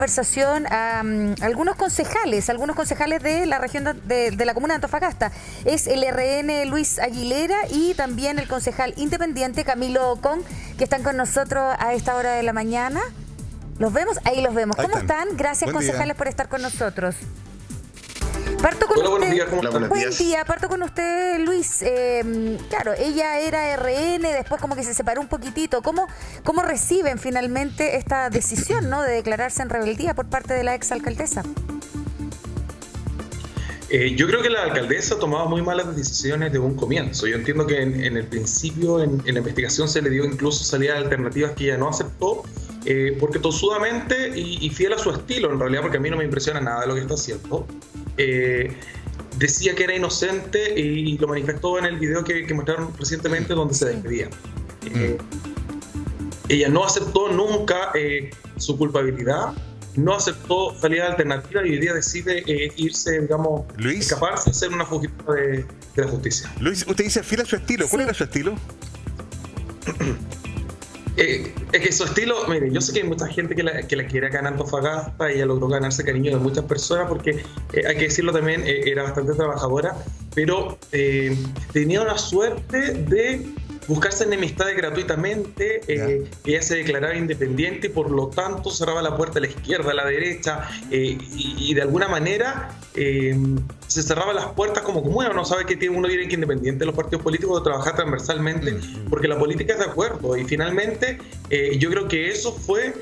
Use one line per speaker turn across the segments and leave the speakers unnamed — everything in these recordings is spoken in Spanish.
Conversación a algunos concejales de la región de la comuna de Antofagasta. Es el RN Luis Aguilera y también el concejal independiente Camilo Ocón, que están con nosotros a esta hora de la mañana. ¿Los vemos? Ahí los vemos. ¿Cómo están? Gracias, concejales, por estar con nosotros. Parto con usted.
Buenos días, ¿cómo están?
Buen día, parto con usted, Luis. Claro, ella era RN, después como que se separó un poquitito. ¿Cómo reciben finalmente esta decisión, ¿no?, de declararse en rebeldía por parte de la exalcaldesa?
Yo creo que la alcaldesa tomaba muy malas decisiones de un comienzo. Yo entiendo que en el principio, en la investigación, se le dio incluso salidas alternativas que ella no aceptó, porque tosudamente y fiel a su estilo, en realidad, porque a mí no me impresiona nada de lo que está haciendo, decía que era inocente y lo manifestó en el video que mostraron recientemente, donde se despedía. Ella no aceptó nunca su culpabilidad, no aceptó salida alternativa y hoy día decide irse, digamos,
Luis,
escaparse, ser una fugitiva de la justicia.
Luis, usted dice fiel a su estilo. ¿Cuál era su estilo?
Es que su estilo, mire, yo sé que hay mucha gente que la quiere acá en Antofagasta. Ella logró ganarse cariño de muchas personas porque, hay que decirlo también, era bastante trabajadora, pero tenía una suerte de buscarse enemistades gratuitamente. Ella se declaraba independiente y por lo tanto cerraba la puerta a la izquierda, a la derecha, y de alguna manera se cerraba las puertas como comuna. Uno sabe que uno tiene que independiente de los partidos políticos de trabajar transversalmente, porque la política es de acuerdo, y finalmente yo creo que eso fue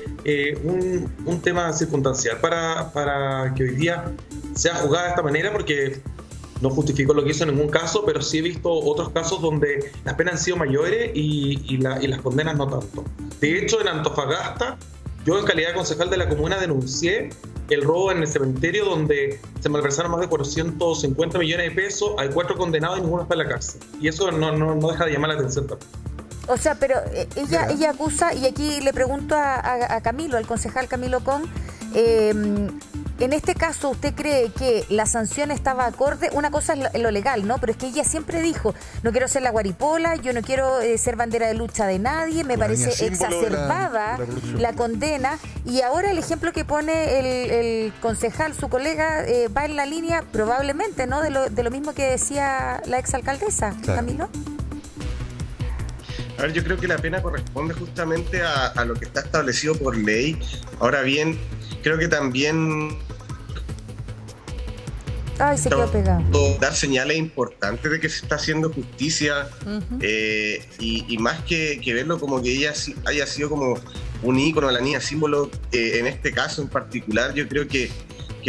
un tema circunstancial para que hoy día sea jugada de esta manera, porque no justifico lo que hizo en ningún caso, pero sí he visto otros casos donde las penas han sido mayores y las condenas no tanto. De hecho, en Antofagasta, yo en calidad de concejal de la comuna denuncié el robo en el cementerio, donde se malversaron más de 450 millones de pesos, hay 4 condenados y ninguno está en la cárcel. Y eso no deja de llamar la atención también.
O sea, pero ella acusa, y aquí le pregunto a Camilo, al concejal Camilo Ocón, en este caso, ¿usted cree que la sanción estaba acorde? Una cosa es lo legal, ¿no? Pero es que ella siempre dijo, no quiero ser la guaripola, yo no quiero ser bandera de lucha de nadie, me parece exacerbada la condena. Y ahora el ejemplo que pone el concejal, su colega, va en la línea probablemente, ¿no?, de lo mismo que decía la exalcaldesa. Claro. Camilo.
A ver, yo creo que la pena corresponde justamente a lo que está establecido por ley. Ahora bien, creo que también
se quedó pegado.
Dar señales importantes de que se está haciendo justicia, y más que verlo como que ella haya sido como un ícono, la niña símbolo, en este caso en particular, yo creo que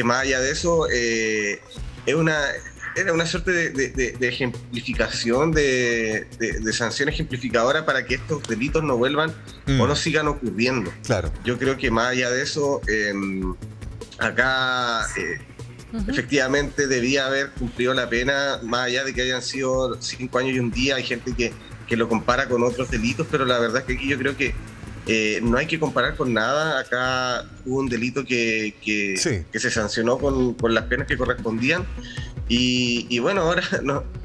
más allá de eso, era una suerte de ejemplificación, de sanción ejemplificadora para que estos delitos no vuelvan o no sigan ocurriendo. Claro. Yo creo que más allá de eso, acá efectivamente debía haber cumplido la pena, más allá de que hayan sido 5 años y un día. Hay gente que lo compara con otros delitos, pero la verdad es que aquí yo creo que no hay que comparar con nada. Acá hubo un delito que se sancionó con las penas que correspondían. Y bueno, ahora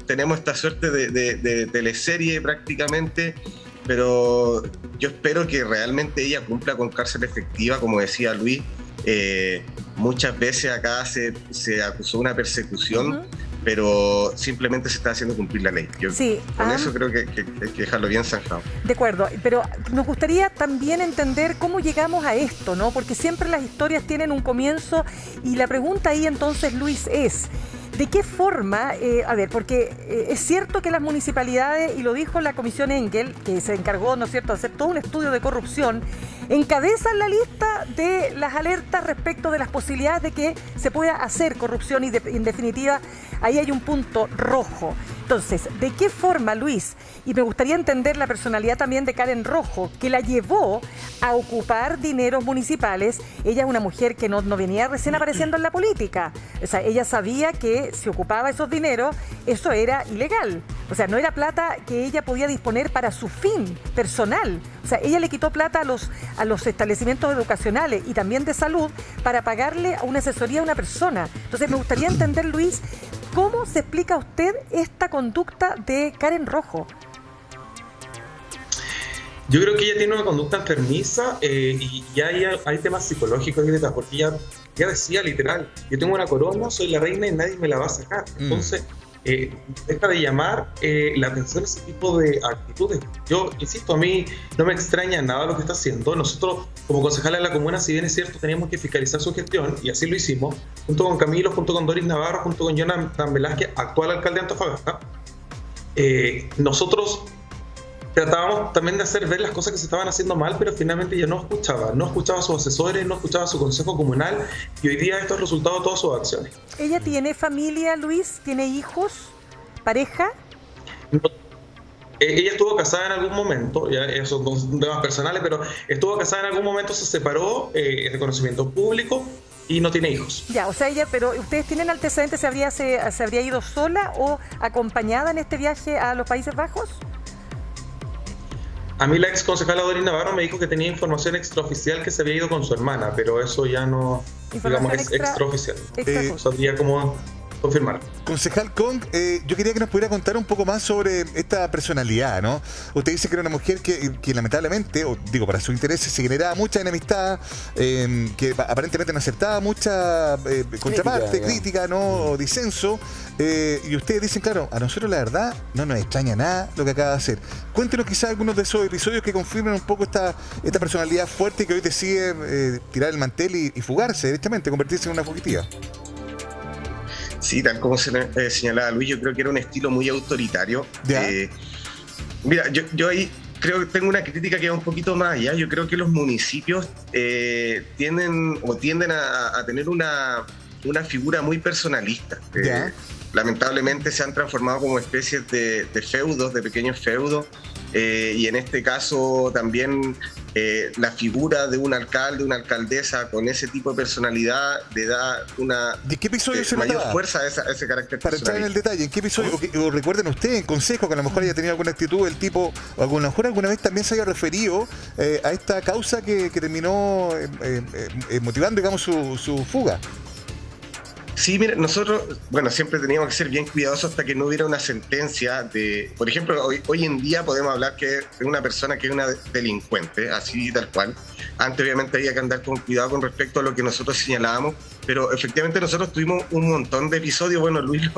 tenemos esta suerte de teleserie prácticamente, pero yo espero que realmente ella cumpla con cárcel efectiva, como decía Luis. Muchas veces acá se acusó una persecución, pero simplemente se está haciendo cumplir la ley. Yo con eso creo que hay que dejarlo bien zanjado.
De acuerdo, pero nos gustaría también entender cómo llegamos a esto, ¿no? Porque siempre las historias tienen un comienzo, y la pregunta ahí entonces, Luis, es ¿de qué forma? Porque es cierto que las municipalidades, y lo dijo la Comisión Engel, que se encargó, ¿no es cierto?, de hacer todo un estudio de corrupción, encabezan la lista de las alertas respecto de las posibilidades de que se pueda hacer corrupción, y en definitiva ahí hay un punto rojo. Entonces, ¿de qué forma, Luis? Y me gustaría entender la personalidad también de Karen Rojo, que la llevó a ocupar dineros municipales. Ella es una mujer que no venía recién apareciendo en la política. O sea, ella sabía que si ocupaba esos dineros, eso era ilegal. O sea, no era plata que ella podía disponer para su fin personal. O sea, ella le quitó plata a los establecimientos educacionales y también de salud para pagarle una asesoría a una persona. Entonces, me gustaría entender, Luis, ¿cómo se explica a usted esta conducta de Karen Rojo?
Yo creo que ella tiene una conducta enfermiza y ya hay temas psicológicos detrás, porque ella decía literal, yo tengo una corona, soy la reina y nadie me la va a sacar. Entonces, deja de llamar la atención a ese tipo de actitudes. Yo, insisto, a mí no me extraña nada lo que está haciendo. Nosotros, como concejales de la comuna, si bien es cierto, teníamos que fiscalizar su gestión, y así lo hicimos, junto con Camilo, junto con Doris Navarro, junto con Jonathan Velázquez, actual alcalde de Antofagasta. Nosotros tratábamos también de hacer ver las cosas que se estaban haciendo mal, pero finalmente ella no escuchaba a sus asesores, no escuchaba a su consejo comunal, y hoy día esto es el resultado de todas sus acciones.
¿Ella tiene familia, Luis? ¿Tiene hijos? ¿Pareja?
No, ella estuvo casada en algún momento, ya esos son temas personales, pero estuvo casada en algún momento, se separó, es de conocimiento público y no tiene hijos.
Ya, o sea, ella, pero ¿ustedes tienen antecedentes? ¿Se habría ido sola o acompañada en este viaje a los Países Bajos?
A mí la ex concejala Doris Navarro me dijo que tenía información extraoficial que se había ido con su hermana, pero eso ya no, digamos, es extraoficial. No sabría cómo confirmar.
Concejal Kong, yo quería que nos pudiera contar un poco más sobre esta personalidad, ¿no? Usted dice que era una mujer que lamentablemente, o digo, para sus intereses, se generaba mucha enemistad, que aparentemente no aceptaba mucha contraparte, crítica, ¿no? O disenso. Y ustedes dicen, claro, a nosotros la verdad no nos extraña nada lo que acaba de hacer. Cuéntenos quizás algunos de esos episodios que confirman un poco esta personalidad fuerte que hoy decide tirar el mantel y fugarse directamente, convertirse en una fugitiva.
Sí, tal como señalaba Luis, yo creo que era un estilo muy autoritario. Mira, yo ahí creo que tengo una crítica que va un poquito más allá. Yo creo que los municipios tienden a tener una figura muy personalista. Lamentablemente se han transformado como especies de feudos, de pequeños feudos, y en este caso también la figura de un alcalde, una alcaldesa con ese tipo de personalidad le da una mayor fuerza a ese carácter.
Para entrar en el detalle, ¿en qué episodio? O recuerden ustedes en consejo que a lo mejor haya tenido alguna actitud del tipo, o a lo mejor alguna vez también se haya referido a esta causa que terminó motivando, digamos, su fuga.
Sí, mira, nosotros, bueno, siempre teníamos que ser bien cuidadosos hasta que no hubiera una sentencia de, por ejemplo, hoy en día podemos hablar que es una persona que es una delincuente, así tal cual. Antes obviamente había que andar con cuidado con respecto a lo que nosotros señalábamos, pero efectivamente nosotros tuvimos un montón de episodios, bueno, Luis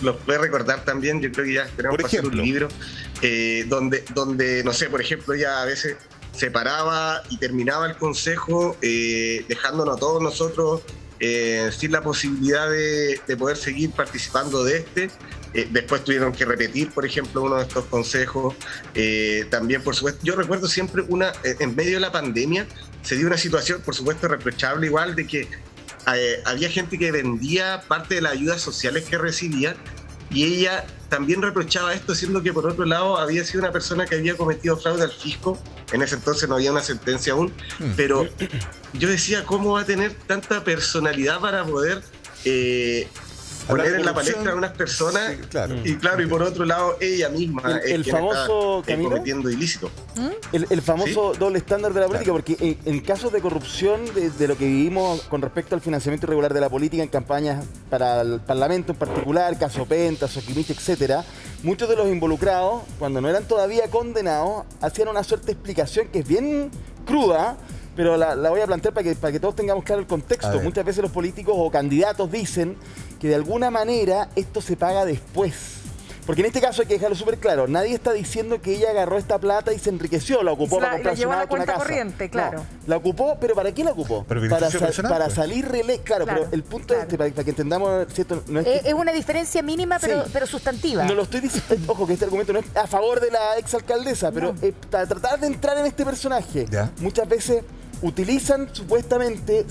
los puede recordar también, yo creo que ya tenemos que hacer un libro, donde, no sé, por ejemplo, ella a veces se paraba y terminaba el consejo dejándonos a todos nosotros sin la posibilidad de poder seguir participando de después tuvieron que repetir, por ejemplo, uno de estos consejos. También, por supuesto, yo recuerdo siempre en medio de la pandemia, se dio una situación, por supuesto, reprochable igual, de que había gente que vendía parte de las ayudas sociales que recibía, y ella también reprochaba esto, siendo que por otro lado había sido una persona que había cometido fraude al fisco. En ese entonces no había una sentencia aún, pero yo decía, ¿cómo va a tener tanta personalidad para poder poner en la palestra a unas personas? Sí, claro. Y por otro lado, ella misma
el famoso
está cometiendo ilícito.
El famoso doble estándar de la política, porque en casos de corrupción, de lo que vivimos con respecto al financiamiento irregular de la política en campañas para el Parlamento en particular, caso Penta, Soquimich, etcétera, muchos de los involucrados, cuando no eran todavía condenados, hacían una suerte de explicación que es bien cruda, pero la voy a plantear para que todos tengamos claro el contexto. Muchas veces los políticos o candidatos dicen que de alguna manera esto se paga después. Porque en este caso hay que dejarlo súper claro, nadie está diciendo que ella agarró esta plata y se enriqueció, la ocupó para comprarse una casa.
Cuenta corriente, claro.
No, la ocupó, pero ¿para qué la ocupó? Para salir claro, claro, pero el punto es para que entendamos, ¿cierto? No
es una diferencia mínima, pero sustantiva.
No lo estoy diciendo, ojo, que este argumento no es a favor de la exalcaldesa, pero para tratar de entrar en este personaje, muchas veces utilizan supuestamente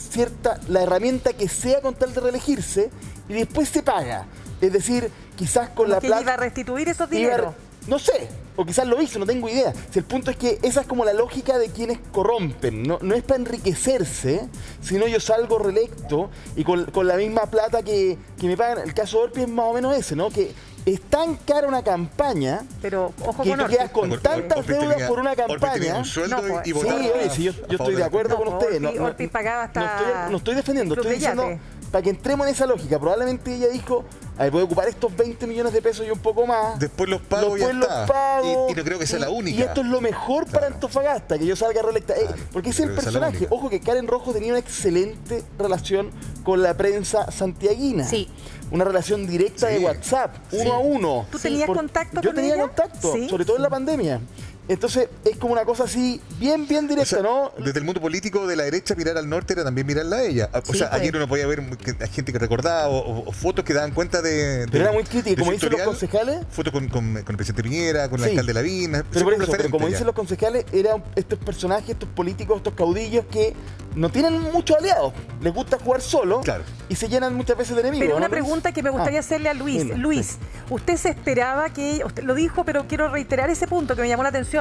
la herramienta que sea con tal de reelegirse y después se paga. Es decir, quizás con la plata...
¿Iba a restituir esos dineros?
No sé, o quizás lo hizo, no tengo idea. Si el punto es que esa es como la lógica de quienes corrompen. No es para enriquecerse, sino yo salgo reelecto y con la misma plata que me pagan. El caso de Orpi es más o menos ese, ¿no? Que es tan cara una campaña,
pero ojo
que
con
tú quedas con tantas deudas por una campaña. Yo estoy de acuerdo con ustedes.
Orpi pagaba hasta...
No estoy defendiendo, estoy diciendo... Para que entremos en esa lógica, probablemente ella dijo, voy a ocupar estos 20 millones de pesos y un poco más.
Después los pago
Después
y
los
ya está.
pago.
Y no creo que sea la única.
Y esto es lo mejor para Antofagasta, que yo salga reelecta. Porque ese es el
creo que sea la
personaje.
única.
Ojo que Karen Rojo tenía una excelente relación con la prensa santiaguina.
Sí.
Una relación directa de WhatsApp, uno a uno.
¿Tú tenías contacto
Yo
con
tenía
ella?
contacto,
Sí.
sobre todo en la pandemia. Entonces es como una cosa así, bien directa,
O sea,
¿no?
desde el mundo político de la derecha, mirar al norte era también mirarla a ella. O
Sí,
sea,
pues.
ayer uno podía ver a gente que recordaba o fotos que daban cuenta de.
Pero era muy crítica,
de
como
su
dicen los
historial.
concejales.
Fotos con el presidente Piñera, con el
Sí.
alcalde Lavín.
Pero como dicen los concejales, eran estos personajes, estos políticos, estos caudillos que no tienen muchos aliados. Les gusta jugar solo
Claro.
y se llenan muchas veces de enemigos.
Pero una
¿no, Luis?
pregunta que me gustaría hacerle a Luis.
dime,
Luis,
sí.
usted se esperaba que, usted lo dijo, pero quiero reiterar ese punto que me llamó la atención.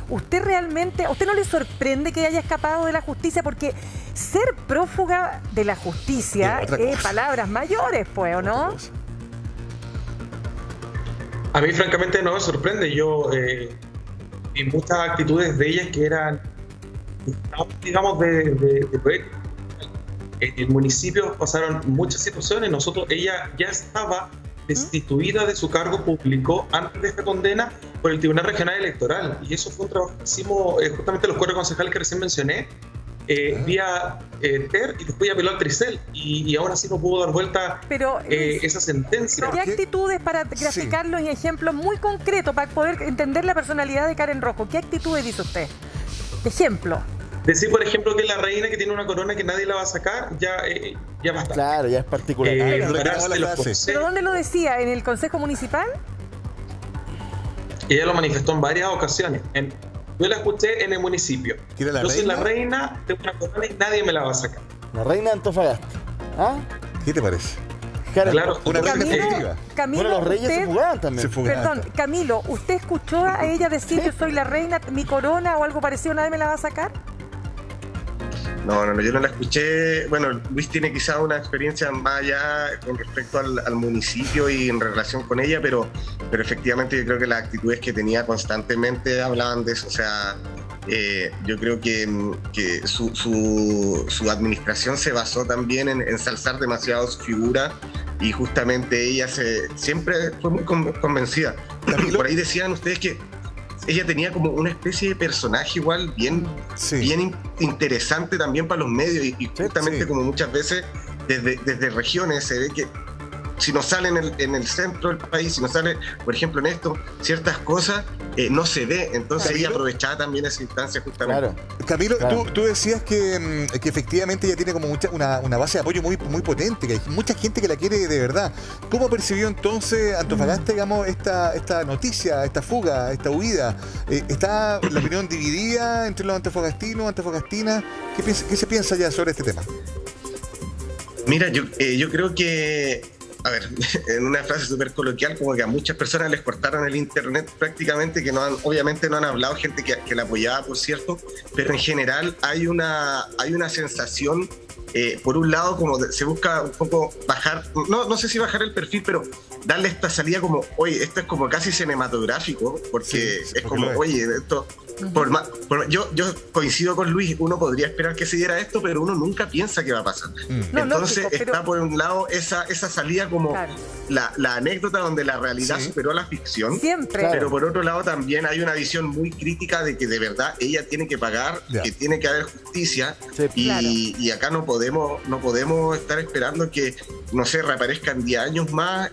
¿Usted realmente, a usted no le sorprende que haya escapado de la justicia? Porque ser prófuga de la justicia
Otra
es
cosa.
palabras mayores, pues, ¿o no?
A mí francamente no me sorprende. Yo vi muchas actitudes de ellas que eran, digamos, de proyecto. En el municipio pasaron muchas situaciones. Ella ya estaba destituida de su cargo público antes de esta condena por el Tribunal Regional Electoral. Y eso fue un trabajo que hicimos justamente los 4 concejales que recién mencioné, vía TER, y después ya apeló al Tricel. Y ahora sí no pudo dar vuelta
Pero,
esa sentencia.
¿qué actitudes, para graficarlo en ejemplos muy concretos, para poder entender la personalidad de Karen Rojo? ¿Qué actitudes dice usted? Ejemplo.
Decir, por ejemplo, que la reina que tiene una corona que nadie la va a sacar, ya basta.
Claro, ya es particular.
Pararse de los
frase.
consejos.
¿Pero dónde lo decía? ¿En el Consejo Municipal?
Ella lo manifestó en varias ocasiones. Yo la escuché en el municipio.
¿Que era la
Yo soy la
reina?
reina, tengo una corona y nadie me la va a sacar.
La reina de Antofagasta. ¿Ah?
¿Qué te parece?
Karen,
Claro,
Una reina
Camilo,
efectiva.
Camilo,
bueno, los reyes se
usted,
fugaban también.
Se fugaban.
perdón, Camilo, ¿usted escuchó a ella decir que soy la reina, mi corona o algo parecido, nadie me la va a sacar?
No, yo no la escuché. Bueno, Luis tiene quizá una experiencia más allá con respecto al municipio y en relación con ella, pero efectivamente yo creo que las actitudes que tenía constantemente hablaban de eso. O sea, yo creo que su administración se basó también en ensalzar demasiado su figura, y justamente ella siempre fue muy convencida. Por ahí decían ustedes que ella tenía como una especie de personaje igual bien interesante también para los medios, y justamente como muchas veces desde regiones se ve que si no sale en el centro del país, si no sale, por ejemplo, en esto, ciertas cosas, no se ve. Entonces ella aprovechaba también esa instancia justamente.
Claro.
Camilo,
Claro.
tú decías que efectivamente ella tiene como una base de apoyo muy potente, que hay mucha gente que la quiere de verdad. ¿Cómo percibió entonces Antofagasta, digamos, esta noticia, esta fuga, esta huida? ¿Está la opinión dividida entre los antofagastinos, antofagastinas? ¿Qué se piensa ya sobre este tema?
Mira, yo creo que, a ver, en una frase súper coloquial, como que a muchas personas les cortaron el internet prácticamente, que obviamente no han hablado, gente que la apoyaba, por cierto, pero en general hay una sensación, por un lado, como se busca un poco bajar, no sé si bajar el perfil, pero darle esta salida como, oye, esto es como casi cinematográfico, porque es como, oye, esto... yo coincido con Luis, uno podría esperar que se diera esto, pero uno nunca piensa que va a pasar.
No,
Entonces
lógico, pero...
está por un lado esa salida como la anécdota donde la realidad superó a la ficción.
Siempre.
Claro.
Pero por otro lado también hay una visión muy crítica de que de verdad ella tiene que pagar, que tiene que haber justicia, y acá no podemos estar esperando que, no sé, reaparezca en 10 años más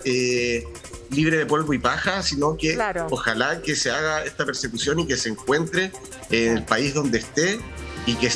libre de polvo y paja, sino que ojalá que se haga esta persecución y que se encuentre en el país donde esté, y que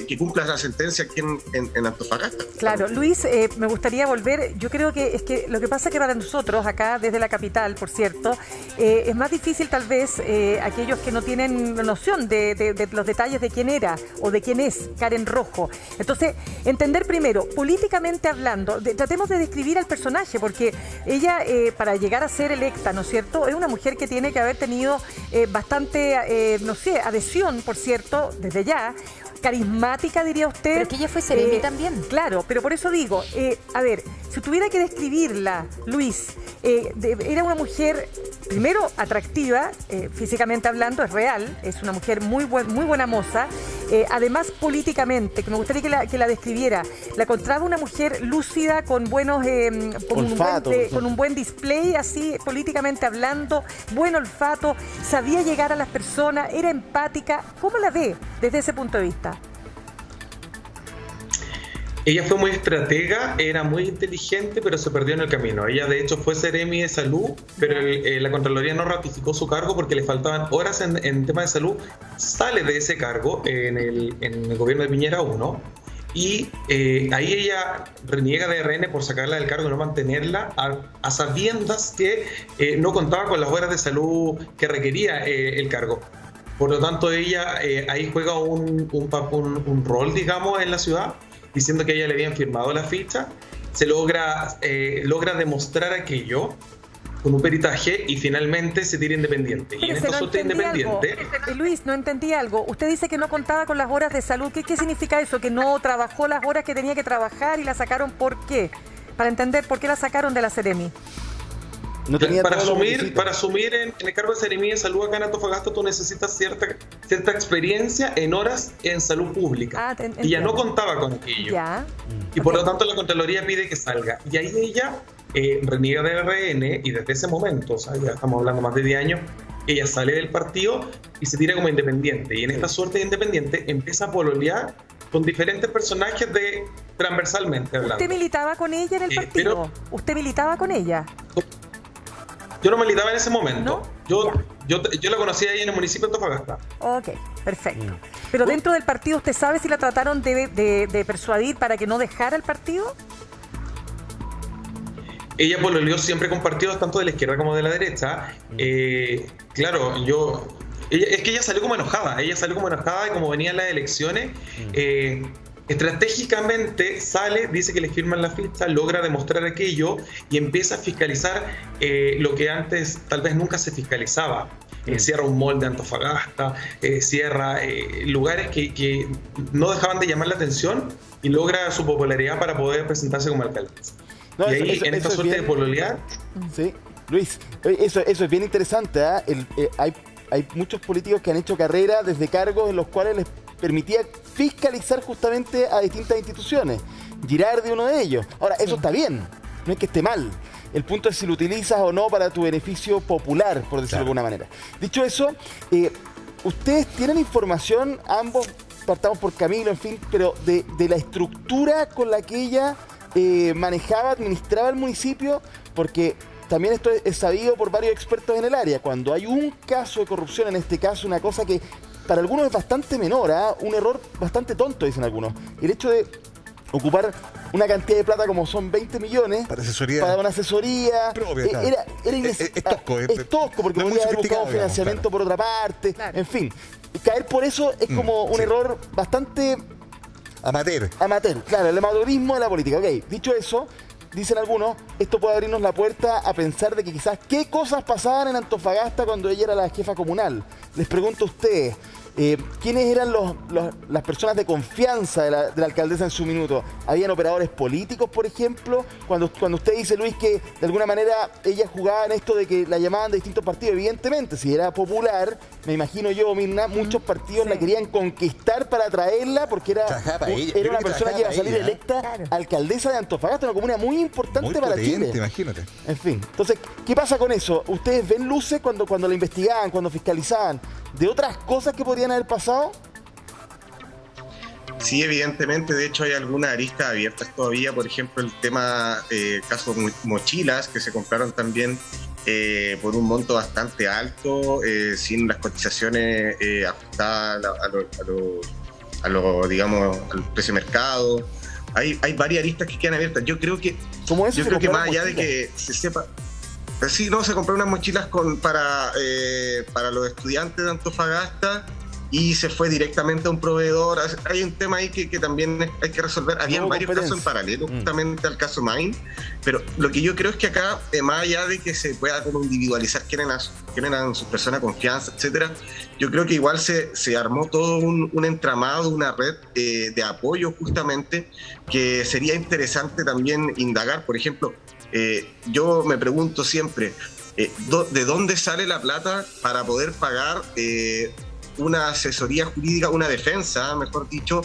que cumpla la sentencia aquí en Antofagasta.
Claro, Luis, me gustaría volver. Yo creo que es que lo que pasa que para nosotros acá desde la capital, por cierto, es más difícil tal vez aquellos que no tienen noción de los detalles de quién era o de quién es Karen Rojo. Entonces, entender primero, políticamente hablando, tratemos de describir al personaje, porque ella, para llegar a ser electa, ¿no es cierto?, es una mujer que tiene que haber tenido bastante, no sé, adhesión, por cierto, desde ya, carismática, diría usted.
Pero que ella fue seremi también.
Claro, pero por eso digo, a ver, si tuviera que describirla, Luis, era una mujer, primero, atractiva, físicamente hablando, es real, es una mujer muy buena moza, además políticamente, que me gustaría que la describiera, la encontraba una mujer lúcida, con buenos, con un buen display, así políticamente hablando, buen olfato, sabía llegar a las personas, era empática. ¿Cómo la ve desde ese punto de vista?
Ella fue muy estratega, era muy inteligente, pero se perdió en el camino. Ella, de hecho, fue seremi de salud, pero la Contraloría no ratificó su cargo porque le faltaban horas en tema de salud. Sale de ese cargo en el gobierno de Piñera 1 y ahí ella reniega de RN por sacarla del cargo y no mantenerla a sabiendas que no contaba con las horas de salud que requería el cargo. Por lo tanto, ella ahí juega un rol, digamos, en la ciudad, diciendo que a ella le habían firmado la ficha, se logra demostrar aquello con un peritaje y finalmente se tira independiente.
Pero
y en esta suerte independiente...
Luis, no entendí algo. Usted dice que no contaba con las horas de salud. ¿Qué significa eso? ¿Que no trabajó las horas que tenía que trabajar y la sacaron por qué? Para entender por qué la sacaron de la Seremi.
No tenía
para asumir en el cargo de seremi de salud acá en Antofagasta tú necesitas cierta experiencia en horas en salud pública. Y ya no contaba con aquello.
Ya.
Y por lo tanto la Contraloría pide que salga. Y ahí ella reniega de RN y desde ese momento, o sea, ya estamos hablando más de 10 años, ella sale del partido y se tira como independiente. Y en esta suerte de independiente empieza a pololear con diferentes personajes transversalmente hablando.
¿Usted militaba con ella en el partido? ¿Usted militaba con ella?
Yo no militaba en ese momento.
¿No?
Yo la conocí ahí en el municipio de Antofagasta.
Ok, perfecto. Pero dentro del partido, ¿usted sabe si la trataron de persuadir para que no dejara el partido?
Ella pololeó siempre con partidos tanto de la izquierda como de la derecha. Claro, es que ella salió como enojada. Ella salió como enojada y como venían las elecciones... estratégicamente sale, dice que le firman la ficha, logra demostrar aquello y empieza a fiscalizar lo que antes tal vez nunca se fiscalizaba. Cierra un mall de Antofagasta, cierra lugares que no dejaban de llamar la atención y logra su popularidad para poder presentarse como alcaldesa. Y ahí, en esta suerte de pololear...
Sí, Luis, eso es bien interesante. Hay muchos políticos que han hecho carrera desde cargos en los cuales les permitía fiscalizar justamente a distintas instituciones. Girardi, uno de ellos. Ahora, eso está bien, no es que esté mal. El punto es si lo utilizas o no para tu beneficio popular, por decirlo de alguna manera. Dicho eso, ustedes tienen información, ambos, partamos por Camilo, en fin, pero de la estructura con la que ella manejaba, administraba el municipio, porque también esto es sabido por varios expertos en el área. Cuando hay un caso de corrupción, en este caso una cosa que para algunos es bastante menor, un error bastante tonto, dicen algunos. El hecho de ocupar una cantidad de plata como son 20 millones para una asesoría
propia,
es tosco, porque podría haber buscado financiamiento por otra parte, en fin. Caer por eso es como un error bastante...
Amateur,
claro, el amateurismo de la política. Ok, dicho eso, dicen algunos, esto puede abrirnos la puerta a pensar de que quizás qué cosas pasaban en Antofagasta cuando ella era la jefa comunal. Les pregunto a ustedes, ¿quiénes eran las personas de confianza de la alcaldesa en su minuto? ¿Habían operadores políticos, por ejemplo? Cuando usted dice, Luis, que de alguna manera ella jugaba en esto de que la llamaban de distintos partidos, evidentemente, si era popular, me imagino yo, Mirna, muchos partidos la querían conquistar para traerla porque era una persona que iba a salir electa alcaldesa de Antofagasta, una comuna muy importante para Chile.
Imagínate.
En fin, entonces, ¿qué pasa con eso? ¿Ustedes ven luces cuando la investigaban, cuando fiscalizaban, de otras cosas que podrían haber pasado?
Sí, evidentemente. De hecho, hay algunas aristas abiertas todavía. Por ejemplo, el tema caso mochilas que se compraron también por un monto bastante alto, sin las cotizaciones ajustadas digamos, al precio de mercado. Hay varias aristas que quedan abiertas. Yo creo que más allá de que se sepa... Sí, no, se compró unas mochilas para los estudiantes de Antofagasta y se fue directamente a un proveedor. Hay un tema ahí que también hay que resolver. Habían varios casos en paralelo, justamente al caso Main, pero lo que yo creo es que acá, más allá de que se pueda como individualizar quién eran sus personas de confianza, etcétera, yo creo que igual se armó todo un entramado, una red de apoyo justamente, que sería interesante también indagar. Por ejemplo, yo me pregunto siempre, ¿de dónde sale la plata para poder pagar una asesoría jurídica, una defensa, mejor dicho,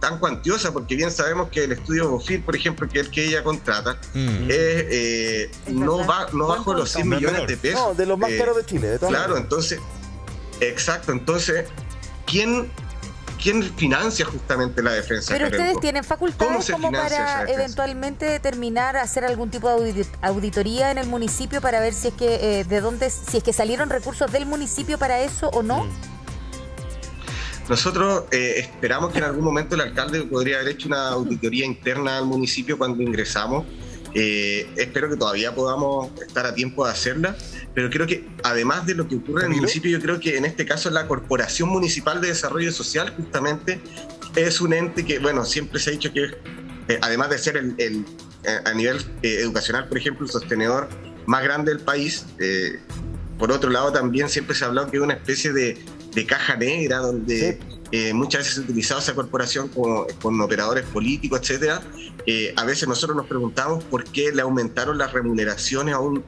tan cuantiosa, porque bien sabemos que el estudio Bofil, por ejemplo, que es el que ella contrata, no bajo los 100 millones de pesos.
No, de los más caros de Chile. De
claro, entonces, exacto, entonces, ¿quién financia justamente la defensa?
Pero ustedes tienen facultades como para eventualmente determinar, hacer algún tipo de auditoría en el municipio para ver si es que si es que salieron recursos del municipio para eso o no.
Nosotros esperamos que en algún momento el alcalde podría haber hecho una auditoría interna al municipio cuando ingresamos. Espero que todavía podamos estar a tiempo de hacerla, pero creo que además de lo que ocurre en el municipio, yo creo que en este caso la Corporación Municipal de Desarrollo Social justamente es un ente que, bueno, siempre se ha dicho que además de ser a nivel educacional, por ejemplo, el sostenedor más grande del país, por otro lado también siempre se ha hablado que es una especie de caja negra donde muchas veces se ha utilizado esa corporación con operadores políticos, etcétera. A veces nosotros nos preguntamos por qué le aumentaron las remuneraciones a un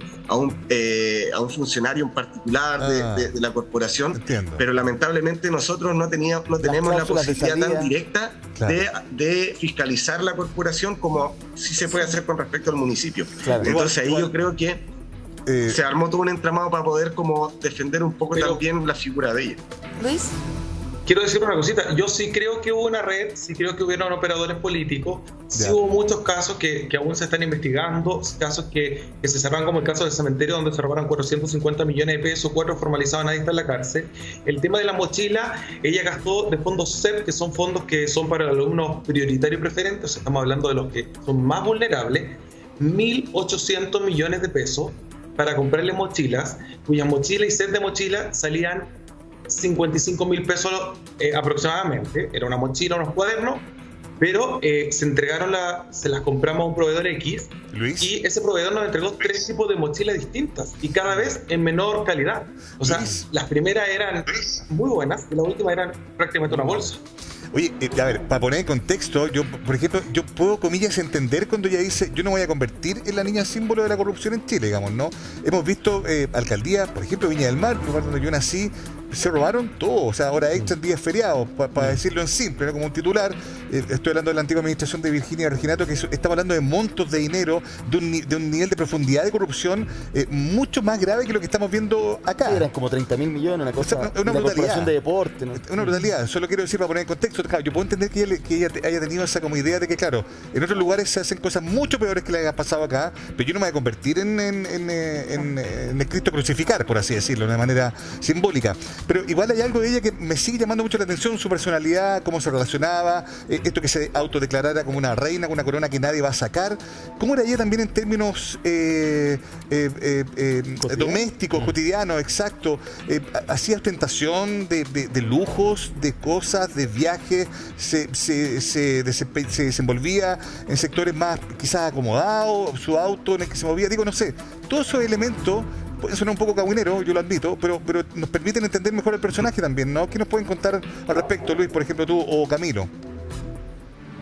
funcionario en particular de la corporación.
Entiendo.
Pero lamentablemente nosotros no tenemos la posibilidad tan directa de fiscalizar la corporación como sí se puede hacer con respecto al municipio. Claro. Entonces ahí yo creo que se armó todo un entramado para poder como defender un poco también la figura de ella.
Luis.
Quiero decir una cosita, yo sí creo que hubo una red, sí creo que hubieron operadores políticos, sí hubo muchos casos que aún se están investigando, casos que se cerraron, como el caso del cementerio donde se robaron 450 millones de pesos, 4 formalizados, nadie está en la cárcel. El tema de la mochila, ella gastó de fondos CEP, que son fondos que son para alumnos prioritarios y preferentes, o sea, estamos hablando de los que son más vulnerables, 1.800 millones de pesos para comprarle mochilas, cuyas mochilas y set de mochila salían 55.000 pesos aproximadamente. Era una mochila, unos cuadernos, pero se las compramos a un proveedor X, Luis, y ese proveedor nos entregó 3 tipos de mochilas distintas y cada vez en menor calidad. O sea, las primeras eran muy buenas y las últimas eran prácticamente una bolsa.
Oye, a ver, para poner en contexto, yo, por ejemplo, yo puedo, comillas, entender cuando ella dice yo no voy a convertir en la niña símbolo de la corrupción en Chile, digamos, ¿no? Hemos visto alcaldías, por ejemplo, Viña del Mar, lugar donde yo nací, se robaron todo, o sea, ahora extra en días feriados, para decirlo en simple, ¿no? Como un titular. Estoy hablando de la antigua administración de Virginia Reginato, que estamos hablando de montos de dinero, de un nivel de profundidad de corrupción mucho más grave que lo que estamos viendo acá.
Sí, eran como 30.000 millones, una cosa,
o sea, una brutalidad
de deporte, ¿no?
Una brutalidad, solo quiero decir para poner en contexto, claro, yo puedo entender que ella haya tenido esa como idea de que, claro, en otros lugares se hacen cosas mucho peores que le haya pasado acá, pero yo no me voy a convertir en el Cristo crucificar, por así decirlo, de una manera simbólica. Pero igual hay algo de ella que me sigue llamando mucho la atención, su personalidad, cómo se relacionaba, esto que se autodeclarara como una reina, con una corona que nadie va a sacar. ¿Cómo era ella también en términos domésticos, cotidianos, exacto? Hacía ostentación de lujos, de cosas, de viajes, se desenvolvía en sectores más quizás acomodados, su auto en el que se movía, digo, no sé, todos esos elementos pueden sonar un poco cagüinero, yo lo admito, pero nos permiten entender mejor el personaje también, ¿no? ¿Qué nos pueden contar al respecto, Luis, por ejemplo, tú o Camilo?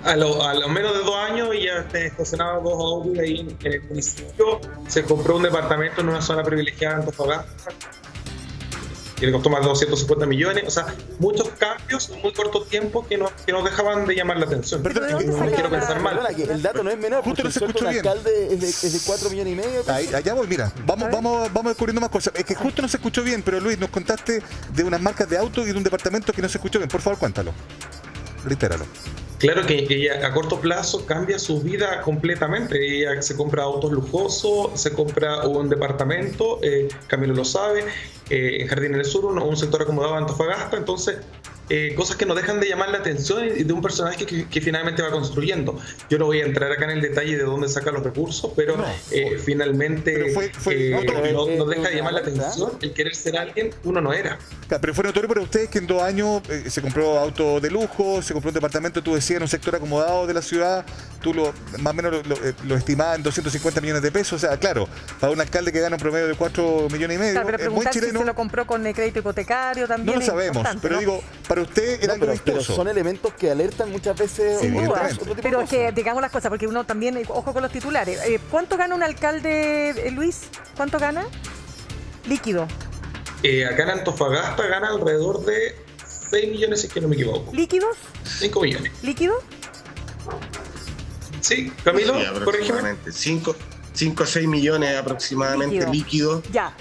A lo menos de 2 años ya estacionaban 2 autos ahí en el municipio. Se compró un departamento en una zona privilegiada en Antofagasta que le costó más de 250 millones. O sea, muchos cambios en muy corto tiempo que nos dejaban de llamar la atención.
Pero
no quiero pensar mal.
El dato no es menor.
Justo no se escuchó bien.
El alcalde es de 4 millones y medio.
Allá voy, mira. Vamos descubriendo más cosas. Es que justo no se escuchó bien, pero Luis, nos contaste de unas marcas de autos y de un departamento que no se escuchó bien. Por favor, cuéntalo. Reitéralo.
Claro que ella a corto plazo cambia su vida completamente. Ella se compra autos lujosos, se compra un departamento, Camilo lo sabe, en Jardines del Sur, un sector acomodado de Antofagasta. Entonces, cosas que no dejan de llamar la atención y de un personaje que finalmente va construyendo. Yo no voy a entrar acá en el detalle de dónde saca los recursos, pero finalmente no deja de llamar la atención el querer ser alguien uno no era.
Pero fue notorio para ustedes que en 2 años se compró auto de lujo, se compró un departamento, tú decías, en un sector acomodado de la ciudad, tú más o menos lo estimabas en 250 millones de pesos. O sea, claro, para un alcalde que gana un promedio de 4 millones y medio,
es muy chileno. Si se lo compró con crédito hipotecario también.
No lo sabemos, pero ¿no? Digo, para usted era algo vistoso.
Pero son elementos que alertan muchas veces.
Sí,
pero es que digamos las cosas, porque uno también, ojo con los titulares. ¿Cuánto gana un alcalde, Luis? ¿Cuánto gana? Líquido.
acá en Antofagasta gana alrededor de 6 millones, si es que no me equivoco.
¿Líquidos?
5 millones.
¿Líquidos?
Sí, Camilo,
Sí, aproximadamente 5 a 6 millones aproximadamente líquidos.
Ya.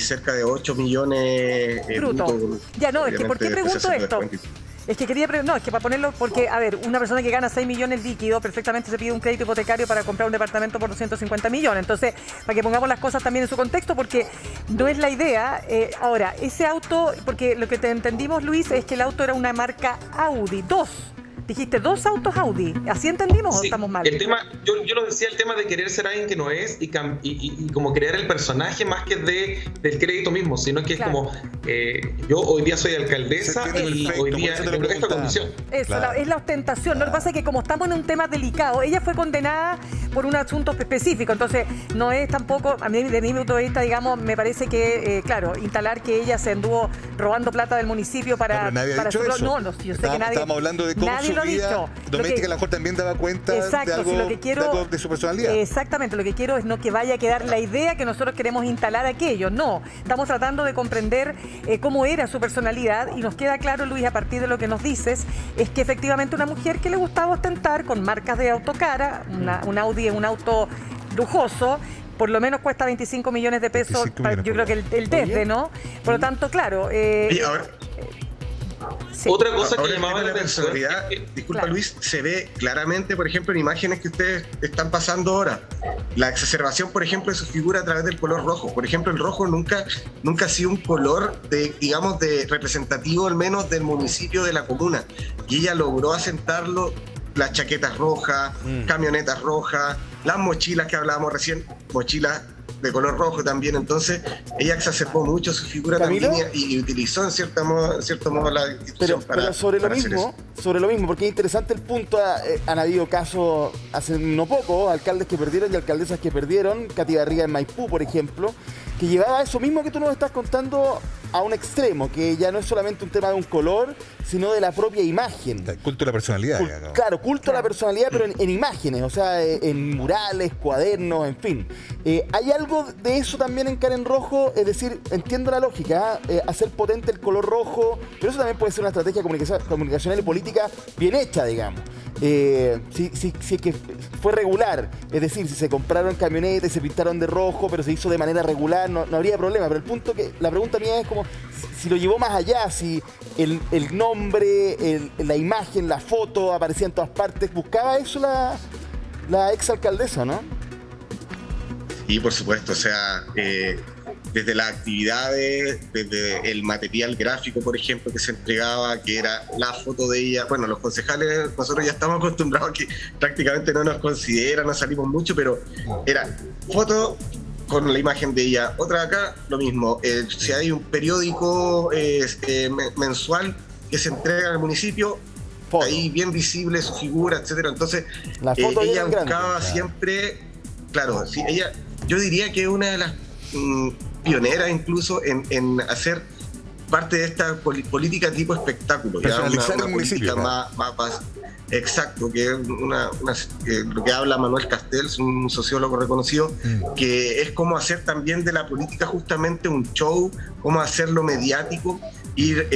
Cerca de 8 millones
Bruto. Ya, no, es que ¿por qué pregunto esto? Es que quería no, es que para ponerlo, porque, a ver, una persona que gana 6 millones líquidos perfectamente se pide un crédito hipotecario para comprar un departamento por 250 millones. Entonces, para que pongamos las cosas también en su contexto, porque no es la idea. Ahora, ese auto, porque lo que te entendimos, Luis, es que el auto era una marca Audi, 2. Dijiste 2 autos Audi. ¿Así entendimos o estamos mal?
El tema, yo lo decía, el tema de querer ser alguien que no es y como crear el personaje más que del crédito mismo, sino que es como yo hoy día soy alcaldesa y hoy día tengo esta condición.
Eso, claro. Es la ostentación. Lo que pasa es que como estamos en un tema delicado, ella fue condenada por un asunto específico, entonces no es tampoco, a mí de mi punto de vista, digamos, me parece que, claro, instalar que ella se anduvo robando plata del municipio para...
No, nadie ha dicho eso.
No, yo sé que nadie...
Estamos hablando de cómo su vida doméstica a lo mejor también daba cuenta de algo de su personalidad.
Exactamente, lo que quiero es no que vaya a quedar la idea que nosotros queremos instalar aquello, no. Estamos tratando de comprender cómo era su personalidad y nos queda claro, Luis, a partir de lo que nos dices, es que efectivamente una mujer que le gustaba ostentar con marcas de auto cara, un Audi es un auto lujoso, por lo menos cuesta 25 millones de pesos, yo creo que el desde, ¿no? Por lo tanto, claro...
y ahora...
Sí.
Otra cosa
ahora
que llamaba la
personalidad, disculpa, claro. Luis, se ve claramente, por ejemplo, en imágenes que ustedes están pasando ahora. La exacerbación, por ejemplo, de su figura a través del color rojo. Por ejemplo, el rojo nunca ha sido un color digamos, de representativo al menos del municipio, de la comuna. Y ella logró asentarlo, las chaquetas rojas, camionetas rojas, las mochilas que hablábamos recién, mochilas de color rojo también. Entonces ella exacerbó mucho su figura también y utilizó en cierto modo la institución
pero sobre lo mismo, porque es interesante el punto. Han habido casos hace no poco, alcaldes que perdieron y alcaldesas que perdieron, Katy Barriga en Maipú, por ejemplo, que llevaba eso mismo que tú nos estás contando a un extremo, que ya no es solamente un tema de un color, sino de la propia imagen.
Culto a la personalidad.
Claro, culto a la personalidad, pero en imágenes, o sea, en murales, cuadernos, en fin. ¿Hay algo de eso también en Karen Rojo? Es decir, entiendo la lógica, hacer potente el color rojo, pero eso también puede ser una estrategia comunicacional y política bien hecha, digamos. Si es que fue regular, es decir, si se compraron camionetas y se pintaron de rojo, pero se hizo de manera regular, no habría problema. Pero la pregunta mía es como si lo llevó más allá, si el nombre, la imagen, la foto aparecía en todas partes. ¿Buscaba eso la exalcaldesa, no?
Sí, por supuesto, o sea, desde las actividades, desde el material gráfico, por ejemplo, que se entregaba, que era la foto de ella. Bueno, los concejales, nosotros ya estamos acostumbrados a que prácticamente no nos consideran, no salimos mucho, pero era foto con la imagen de ella. Otra acá, lo mismo. Si hay un periódico mensual que se entrega al municipio, foto. Ahí bien visible su figura, etcétera. Entonces, ella buscaba siempre, claro, sí, ella, yo diría que una de las pioneras incluso en hacer parte de esta política tipo espectáculo, ya una política más exacto, que es lo que habla Manuel Castells, un sociólogo reconocido, que es cómo hacer también de la política justamente un show, cómo hacerlo mediático, ir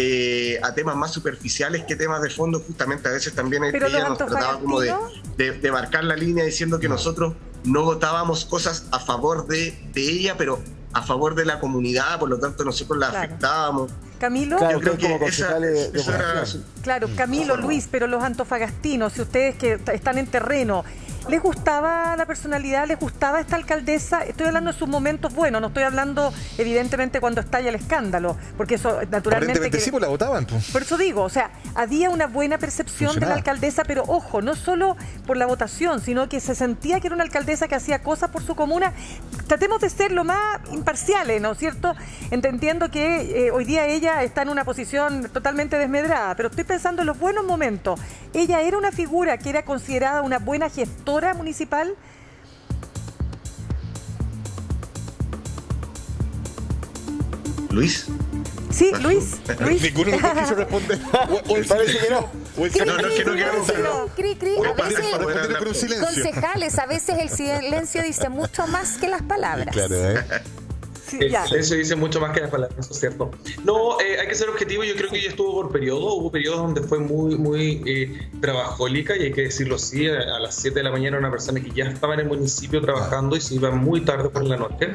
a temas más superficiales que temas de fondo. Justamente a veces también ella nos trataba como de marcar la línea diciendo que nosotros no votábamos cosas a favor de ella, pero a favor de la comunidad, por lo tanto nosotros la afectábamos.
Camilo,
claro,
yo creo que
esa era
claro, Camilo, Luis, pero los antofagastinos, si ustedes que están en terreno, ¿les gustaba la personalidad? ¿Les gustaba esta alcaldesa? Estoy hablando de sus momentos buenos, no estoy hablando evidentemente cuando estalla el escándalo, porque eso naturalmente...
sí, pues la votaban. Pues.
Por eso digo, o sea, había una buena percepción de la alcaldesa, pero ojo, no solo por la votación, sino que se sentía que era una alcaldesa que hacía cosas por su comuna. Tratemos de ser lo más imparciales, ¿no es cierto? Entendiendo que hoy día ella está en una posición totalmente desmedrada, pero estoy pensando en los buenos momentos. Ella era una figura que era considerada una buena gestora municipal.
Luis.
Sí, Luis.
Ninguno de los dos quiso responder.
Parece que no.
A veces
concejales, a veces el silencio dice mucho más que las palabras.
Claro,
Sí,
El
ya.
silencio dice mucho más que las palabras, eso es cierto. No, hay que ser objetivo. Yo creo que ella estuvo por periodos. Hubo periodos donde fue muy trabajólica, y hay que decirlo así. A las 7 de la mañana una persona que ya estaba en el municipio trabajando y se iba muy tarde por la noche,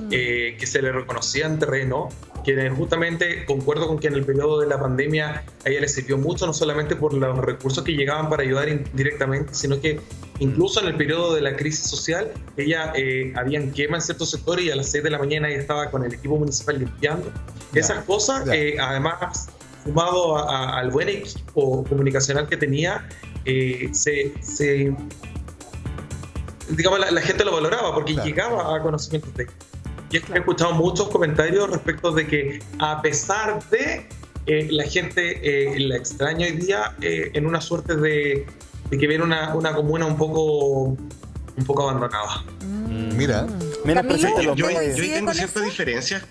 que se le reconocía en terreno, que justamente concuerdo con que en el periodo de la pandemia a ella le sirvió mucho, no solamente por los recursos que llegaban para ayudar directamente, sino que incluso en el periodo de la crisis social, ella habían quema en ciertos sectores, y a las 6 de la mañana ella estaba con el equipo municipal limpiando. Esas cosas, además, sumado al buen equipo comunicacional que tenía, digamos, la gente lo valoraba porque llegaba a conocimientos técnicos. Y he escuchado muchos comentarios respecto de que, a pesar de la gente la extraña hoy día, en una suerte de que ven una comuna un poco abandonada.
Mira.
Menos presente en los
Yo
medios.
tengo cierta diferencia.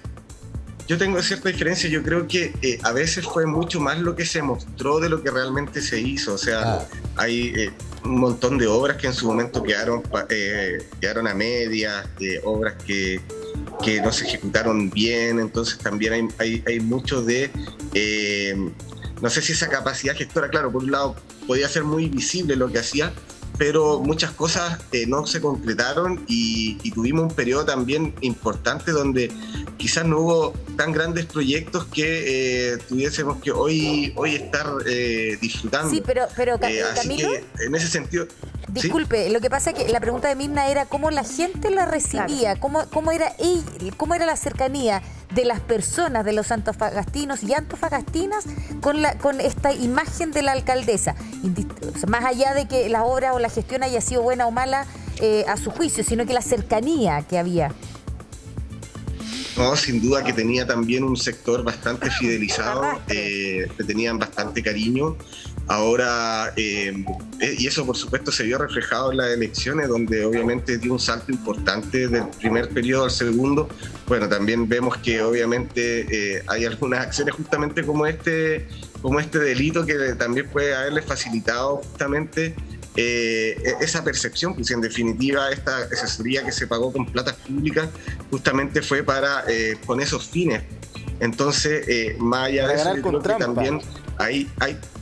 Yo creo que a veces fue mucho más lo que se mostró de lo que realmente se hizo. O sea, hay un montón de obras que en su momento quedaron a medias, obras que no se ejecutaron bien. Entonces también hay mucho de, no sé si esa capacidad gestora, claro, por un lado podía ser muy visible lo que hacía, pero muchas cosas no se concretaron, y tuvimos un periodo también importante donde quizás no hubo tan grandes proyectos que tuviésemos que hoy estar disfrutando.
Sí, pero
así
Camilo,
que en ese sentido...
disculpe, lo que pasa es que la pregunta de Mirna era cómo la gente la recibía, cómo era la cercanía de las personas, de los antofagastinos y antofagastinas con esta imagen de la alcaldesa, más allá de que la obra o la gestión haya sido buena o mala a su juicio, sino que la cercanía que había.
No, sin duda que tenía también un sector bastante fidelizado, le tenían bastante cariño. Ahora, y eso por supuesto se vio reflejado en las elecciones, donde obviamente dio un salto importante del primer periodo al segundo. Bueno, también vemos que obviamente hay algunas acciones justamente como este delito, que también puede haberle facilitado justamente esa percepción, pues en definitiva esta asesoría que se pagó con plata pública justamente fue para con esos fines. Entonces, más allá de eso, yo creo que también hay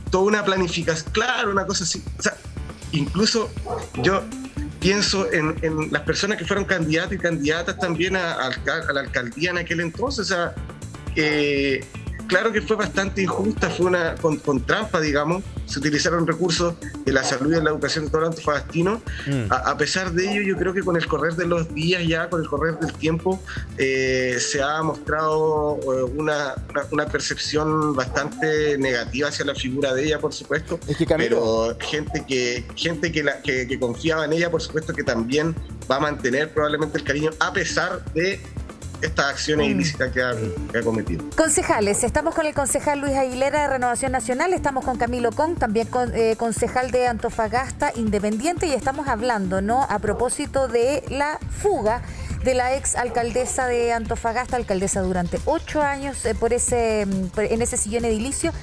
toda una planificación, claro, una cosa así. O sea, incluso yo pienso en las personas que fueron candidatos y candidatas también a la alcaldía en aquel entonces. O sea, claro que fue bastante injusta, fue una con trampa, digamos. Se utilizaron recursos de la salud y de la educación de todos los antofagastinos. A pesar de ello, yo creo que con el correr de los días, ya con el correr del tiempo, se ha mostrado una percepción bastante negativa hacia la figura de ella, por supuesto.
Es que, Camilo,
pero gente que confiaba en ella, por supuesto que también va a mantener probablemente el cariño, a pesar de estas acciones ilícitas que ha cometido.
Concejales, estamos con el concejal Luis Aguilera de Renovación Nacional, estamos con Camilo Con, también concejal de Antofagasta Independiente, y estamos hablando, ¿no?, a propósito de la fuga de la ex alcaldesa de Antofagasta, alcaldesa durante 8 años en ese sillón edilicio.